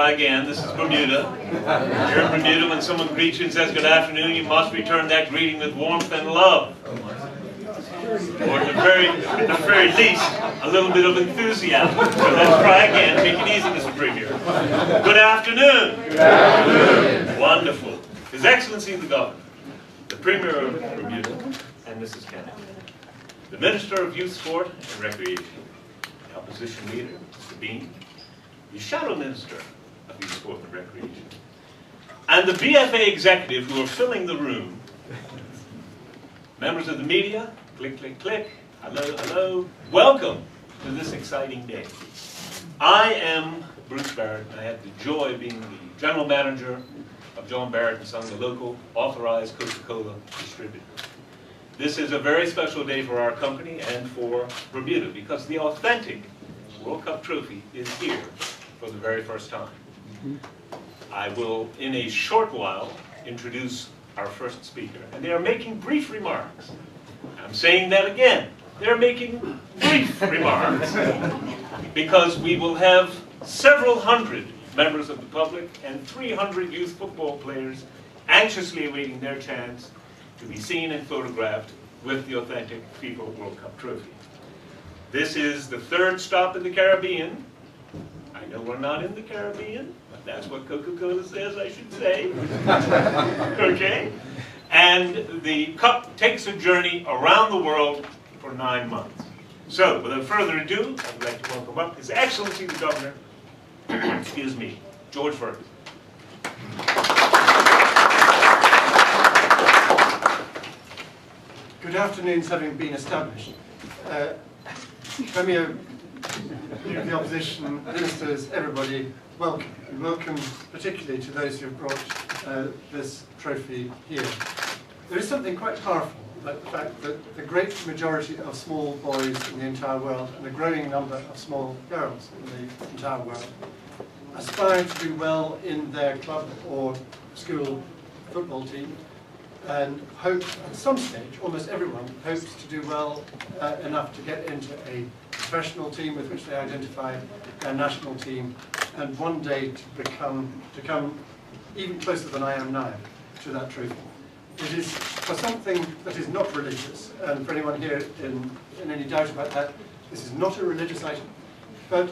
try again. This is Bermuda. Here in Bermuda, when someone greets you and says good afternoon, you must return that greeting with warmth and love. Or at the very least, a little bit of enthusiasm. So let's try again. Take it easy, Mr. Premier. Good afternoon. Good afternoon. Wonderful. His Excellency the Governor, the Premier of Bermuda, and Mrs. Cannonier, the Minister of Youth, Sport and Recreation, the Opposition Leader, Mr. Bean, the Shadow Minister of Youth, Sport and Recreation, and the BFA executive who are filling the room, members of the media, click, click, click, hello, hello, welcome to this exciting day. I am Bruce Barrett, and I have the joy of being the General Manager of John Barrett & Son, the local authorized Coca-Cola distributor. This is a very special day for our company and for Bermuda because the authentic World Cup trophy is here for the very first time. I will, in a short while, introduce our first speaker, and they are making brief remarks. I'm saying that again. They're making brief remarks because we will have several hundred members of the public and 300 youth football players anxiously awaiting their chance to be seen and photographed with the authentic FIFA World Cup trophy. This is the third stop in the Caribbean. I know we're not in the Caribbean, but that's what Coca-Cola says I should say. Okay? And the Cup takes a journey around the world for 9 months. So, without further ado, I'd like to welcome up His Excellency the Governor, excuse me, George Fergusson. Good afternoons having been established. Premier, the opposition, ministers, everybody, welcome. And welcome particularly to those who have brought this trophy here. There is something quite powerful about the fact that the great majority of small boys in the entire world and a growing number of small girls in the entire world aspire to do well in their club or school football team, and hope at some stage, almost everyone hopes to do well enough to get into a professional team with which they identify, their national team, and one day to come even closer than I am now to that trophy. It is for something that is not religious, and for anyone here in any doubt about that, this is not a religious item, but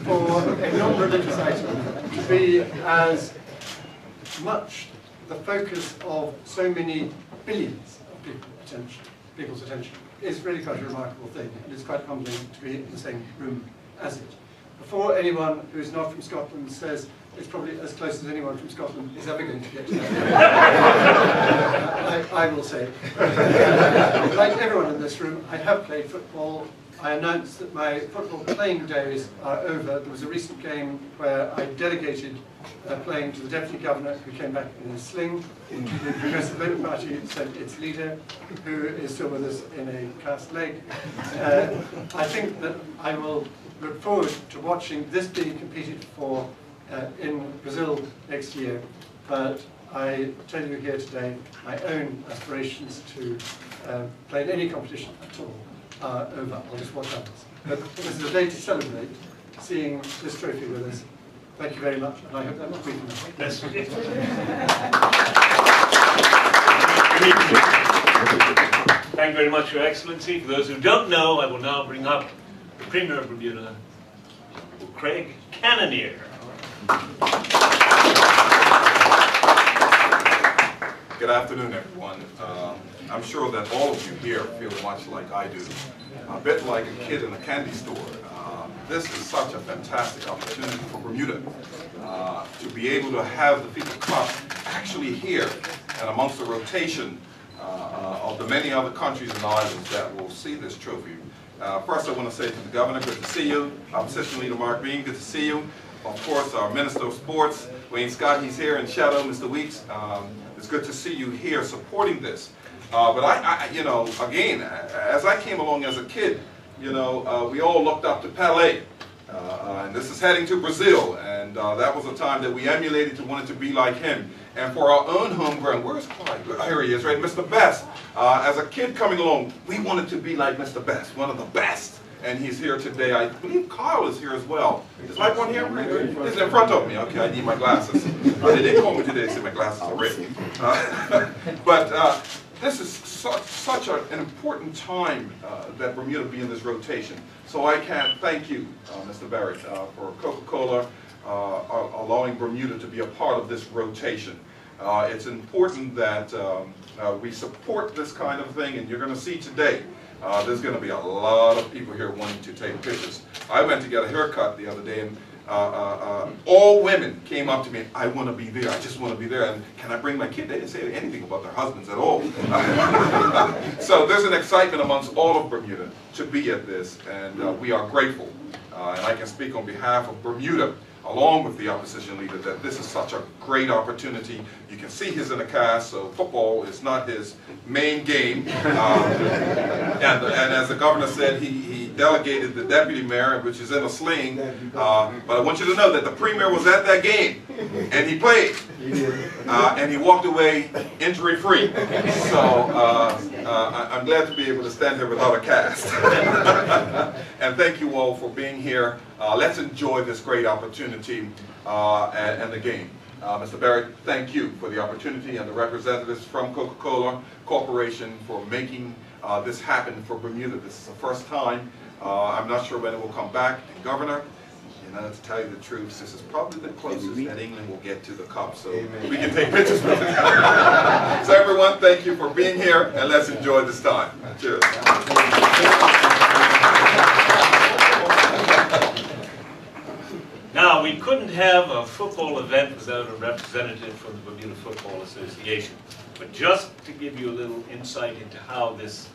for a non-religious item to be as much the focus of so many billions of people's attention is really quite a remarkable thing, and it's quite humbling to be in the same room as it. Before anyone who is not from Scotland says it's probably as close as anyone from Scotland is ever going to get to that, I will say, like everyone in this room, I have played football. I announced that my football playing days are over. There was a recent game where I delegated playing to the Deputy Governor, who came back in a sling. The Progressive Labour Party sent its leader, who is still with us in a cast leg. I think that I will look forward to watching this being competed for in Brazil next year, but I tell you here today, my own aspirations to play in any competition at all are over. I'll just watch others. But this is a day to celebrate seeing this trophy with us. Thank you very much, and I hope that was brief enough. Yes. Thank you very much, Your Excellency. For those who don't know, I will now bring up the Premier of Bermuda, Craig Cannonier. Good afternoon, everyone. I'm sure that all of you here feel much like I do, a bit like a kid in a candy store. This is such a fantastic opportunity for Bermuda to be able to have the FIFA Cup actually here and amongst the rotation of the many other countries and islands that will see this trophy. First, I want to say to the Governor, good to see you. Opposition Leader Mark Bean, good to see you. Of course, our Minister of Sports, Wayne Scott, he's here in shadow, Mr. Weeks. It's good to see you here supporting this. But I, you know, again, as I came along as a kid, you know, we all looked up to Pelé. And this is heading to Brazil, and that was a time that we emulated and wanted to be like him. And for our own homegrown, where's Clyde? Here he is, right? Mr. Best. As a kid coming along, we wanted to be like Mr. Best, one of the best. and he's here today. I believe Kyle is here as well. Is like one here? He's in front of me. Okay, I need my glasses. They didn't call me today, so my glasses are red. But this is such an important time that Bermuda be in this rotation. So I can't thank you, Mr. Barrett, for Coca-Cola allowing Bermuda to be a part of this rotation. It's important that we support this kind of thing, and you're going to see today there's going to be a lot of people here wanting to take pictures. I went to get a haircut the other day, and all women came up to me, I want to be there, I just want to be there, and can I bring my kid? They didn't say anything about their husbands at all. So there's an excitement amongst all of Bermuda to be at this, and we are grateful. And I can speak on behalf of Bermuda, along with the opposition leader, that this is such a great opportunity. You can see he's in a cast, so football is not his main game. And as the governor said, he delegated the deputy mayor, which is in a sling. But I want you to know that the premier was at that game, and he played. And he walked away injury-free. So I'm glad to be able to stand here without a cast. And thank you all for being here. Let's enjoy this great opportunity and the game. Mr. Barrett, thank you for the opportunity, and the representatives from Coca-Cola Corporation for making this happen for Bermuda. This is the first time. I'm not sure when it will come back. And Governor, you know, to tell you the truth, this is probably the closest that England will get to the cup, so we can take pictures with it. So everyone, thank you for being here, and let's enjoy this time. Cheers. Now, we couldn't have a football event without a representative from the Bermuda Football Association. But just to give you a little insight into how this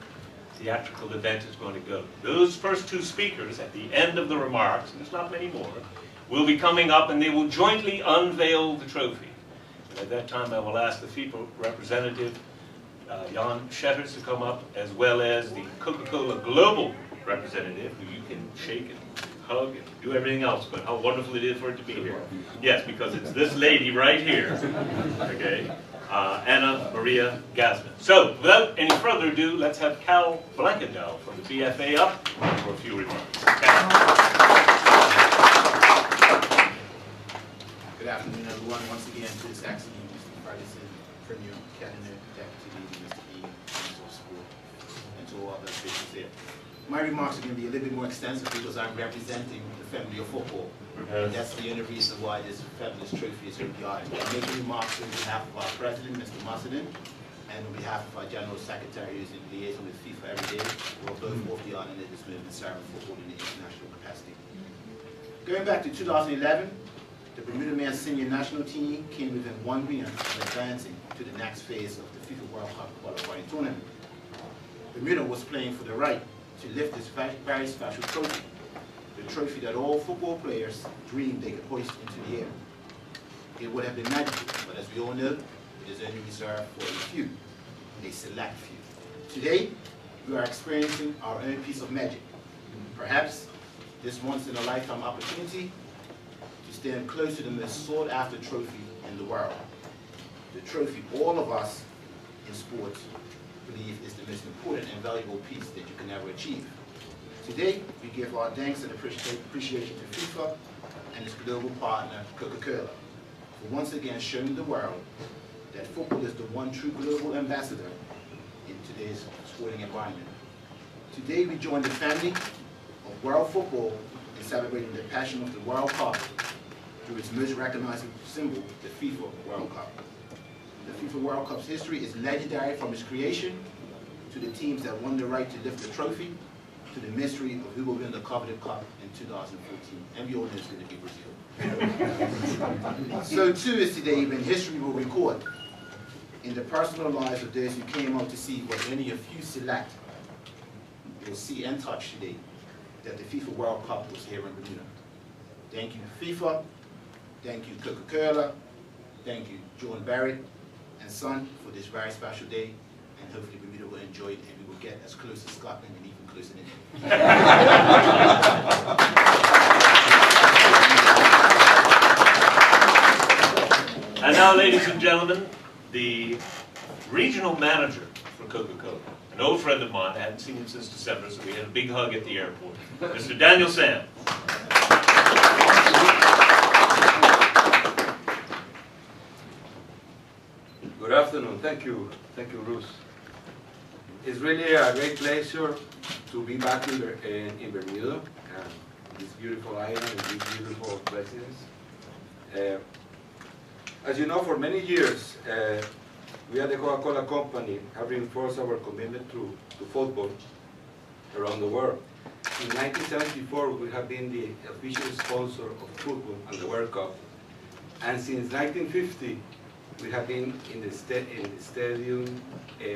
theatrical event is going to go, those first two speakers at the end of the remarks, and there's not many more, will be coming up and they will jointly unveil the trophy. And at that time, I will ask the FIFA representative, Jan Schetters, to come up, as well as the Coca-Cola Global representative, who you can shake and hug and do everything else, but how wonderful it is for it to be here. Yes, because it's this lady right here, okay, Anna Maria Gasman. So, without any further ado, let's have Cal Blankendow from the BFA up for a few remarks. Good afternoon, everyone. Once again, to His Excellency Mr. Fergusson, Premier Cannonier, Deputy Mr. E, Minister of Sport, and to all other officials here. My remarks are going to be a little bit more extensive because I'm representing the family of football. And that's the only reason why this fabulous trophy is here behind. I'm making remarks on behalf of our President, Mr. Musselin, and on behalf of our General Secretary, who's in liaison with FIFA every day. We're both of the honor that this movement serving football in the international capacity. Going back to 2011, the Bermuda men's senior national team came within 1 win of advancing to the next phase of the FIFA World Cup qualifying tournament. Bermuda was playing for the right to lift this very special trophy, the trophy that all football players dreamed they could hoist into the air. It would have been magical, but as we all know, it is only reserved for a few, a select few. Today, we are experiencing our own piece of magic. Perhaps this once-in-a-lifetime opportunity to stand close to the most sought-after trophy in the world. The trophy all of us in sports believe is the most important and valuable piece that you can ever achieve. Today, we give our thanks and appreciation to FIFA and its global partner, Coca-Cola, for once again showing the world that football is the one true global ambassador in today's sporting environment. Today, we join the family of world football in celebrating the passion of the World Cup through its most recognizable symbol, the FIFA World Cup. The FIFA World Cup's history is legendary from its creation, to the teams that won the right to lift the trophy, to the mystery of who will win the coveted cup in 2014. And we all know it's going to be Brazil. So too is today when history will record in the personal lives of those who came out to see what only a few select will see and touch today, that the FIFA World Cup was here in Bermuda. Thank you FIFA, thank you Coca-Cola, thank you John Barrett and Son for this very special day, and hopefully Bermuda will enjoy it and we will get as close to Scotland and even closer than England. And now, ladies and gentlemen, the regional manager for Coca-Cola, and an old friend of mine. I hadn't seen him since December, so we had a big hug at the airport. Mr. Daniel Sam. Good afternoon. Thank you, Bruce. It's really a great pleasure to be back in Bermuda, this beautiful island and these beautiful residents. As you know, for many years, we at the Coca-Cola Company have reinforced our commitment to football around the world. In 1974, we have been the official sponsor of football and the World Cup. And since 1950, we have been in the stadium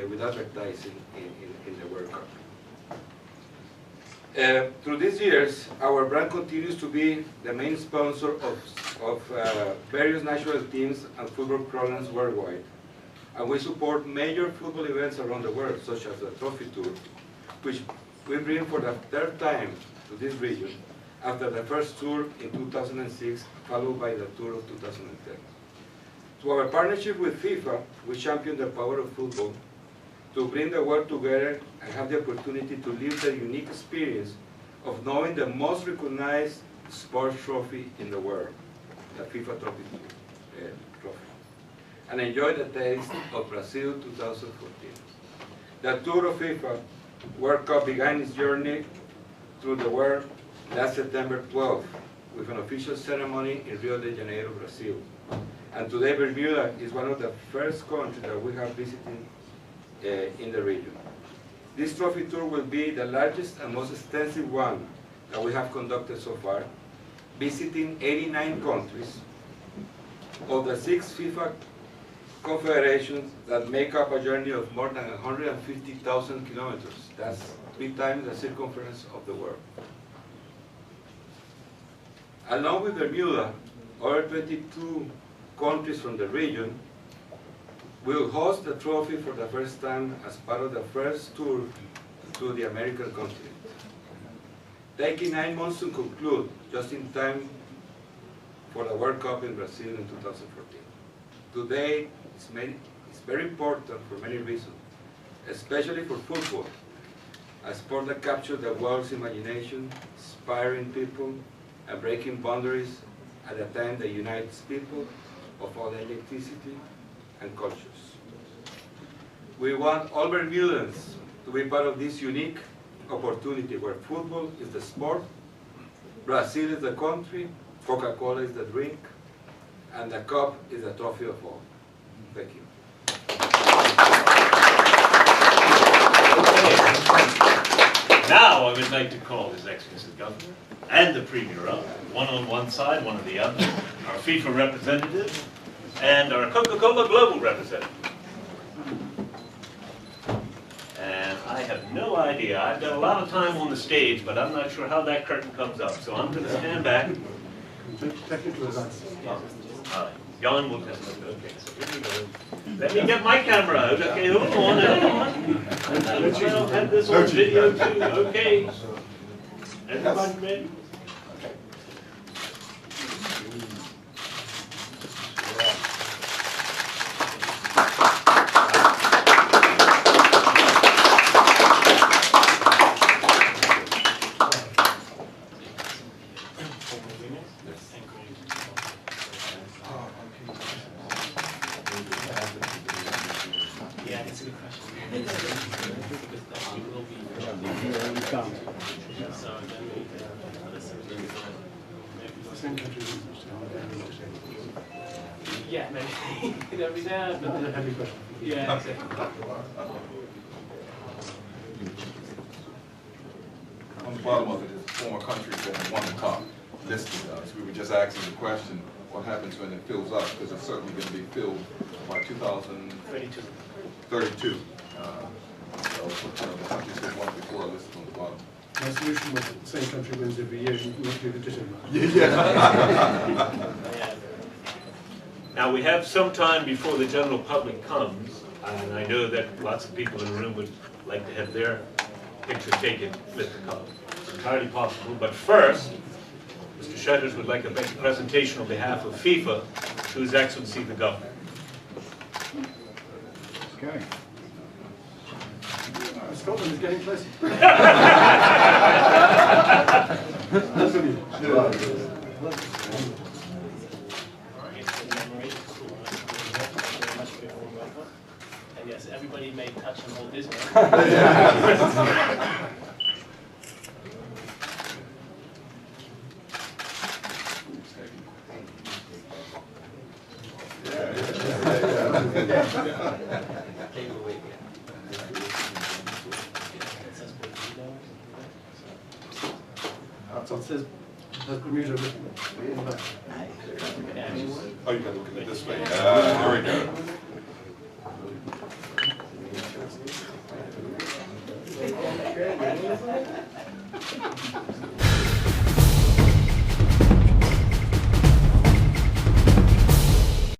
with advertising in the World Cup. Through these years, our brand continues to be the main sponsor of various national teams and football programs worldwide. And we support major football events around the world, such as the Trophy Tour, which we bring for the third time to this region, after the first tour in 2006, followed by the tour of 2010. Through our partnership with FIFA, we champion the power of football to bring the world together and have the opportunity to live the unique experience of knowing the most recognized sports trophy in the world, the FIFA Trophy, and enjoy the taste of Brazil 2014. The tour of FIFA World Cup began its journey through the world last September 12th with an official ceremony in Rio de Janeiro, Brazil. And today Bermuda is one of the first countries that we have visited in the region. This trophy tour will be the largest and most extensive one that we have conducted so far, visiting 89 countries of the 6 FIFA confederations that make up a journey of more than 150,000 kilometers. That's 3 times the circumference of the world. Along with Bermuda, other 22 countries from the region will host the trophy for the first time as part of the first tour to the American continent. Taking 9 months to conclude, just in time for the World Cup in Brazil in 2014. Today, it's very important for many reasons, especially for football, a sport that captures the world's imagination, inspiring people, and breaking boundaries at a time that unites people of all ethnicity and cultures. We want all Bermudans to be part of this unique opportunity where football is the sport, Brazil is the country, Coca-Cola is the drink, and the cup is the trophy of all. Thank you. Now I would like to call His Excellency the Governor and the Premier up, one on one side, one on the other, our FIFA representative and our Coca-Cola Global representative. And I have no idea. I've got a lot of time on the stage, but I'm not sure how that curtain comes up. So I'm going to stand back. Technical advice. Jan will test it. Okay, so here we go. Let me get my camera out. Okay, hold on. I'll have this on video too. Okay. Everybody ready? Yeah, maybe. Every now but yeah, exactly. On the bottom of it is former countries that have won the cup listed. So we were just asking the question, what happens when it fills up? Because it's certainly going to be filled by 2032. So the countries that won before are listed on the bottom. My solution was that the same country wins every year, you won't do the decision. Now we have some time before the general public comes, and I know that lots of people in the room would like to have their picture taken with the cup. It's entirely possible, but first, Mr. Shutters would like to make a presentation on behalf of FIFA to His Excellency the Governor. Okay. Scotland is getting closer. And yes, everybody may touch and hold this one. So it says Bermuda written in the back. Oh, you gotta look at it this way. There we go.